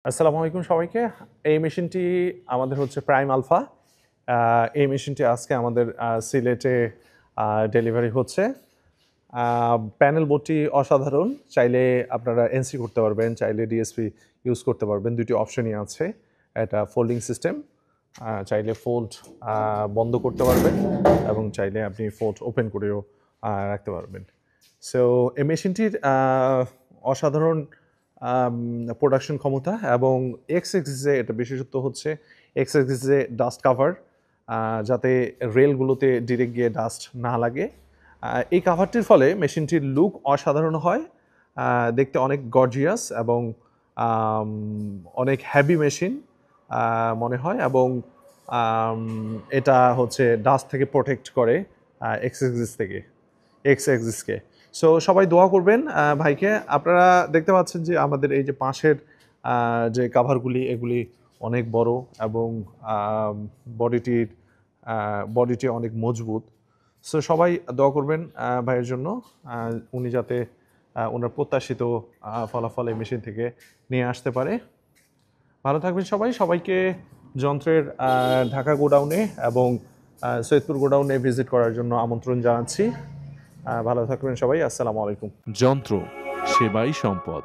আসসালামু আলাইকুম সবাইকে। এই মেশিনটি আমাদের হচ্ছে প্রাইম আলফা। এই মেশিনটি আজকে আমাদের সিলেটে ডেলিভারি হচ্ছে। প্যানেল বোর্ডটি অসাধারণ। চাইলে আপনারা এনসি করতে পারবেন, চাইলে ডিএসপি ইউজ করতে পারবেন। দুটি অপশনই আছে। এটা ফোল্ডিং সিস্টেম। চাইলে ফোল্ড বন্ধ করতে পারবেন এবং চাইলে আপনি ফোল্ড ওপেন করেও রাখতে পারবেন। সো এই মেশিনটির অসাধারণ প্রোডাকশন ক্ষমতা এবং এক্স এক্সিসে এটা বিশেষত্ব হচ্ছে এক্স এক্সিসে ডাস্ট কাভার, যাতে রেলগুলোতে ডিরেক্ট গিয়ে ডাস্ট না লাগে। এই কাভারটির ফলে মেশিনটির লুক অসাধারণ হয়, দেখতে অনেক গর্জিয়াস এবং অনেক হ্যাভি মেশিন মনে হয় এবং এটা হচ্ছে ডাস্ট থেকে প্রোটেক্ট করে এক্স এক্সিসকে। সো সবাই দোয়া করবেন ভাইকে। আপনারা দেখতে পাচ্ছেন যে আমাদের এই যে পাশের যে কাভারগুলি এগুলি অনেক বড় এবং বডিটি অনেক মজবুত। সো সবাই দোয়া করবেন ভাইয়ের জন্য, উনি যাতে ওনার প্রত্যাশিত ফলাফল এই মেশিন থেকে নিয়ে আসতে পারে। ভালো থাকবেন সবাই। সবাইকে যন্ত্রের ঢাকা গোডাউনে এবং সৈয়দপুর গোডাউনে ভিজিট করার জন্য আমন্ত্রণ জানাচ্ছি। ভালো থাকবেন সবাই। আসসালামু আলাইকুম। যন্ত্র সেবাই সম্পদ।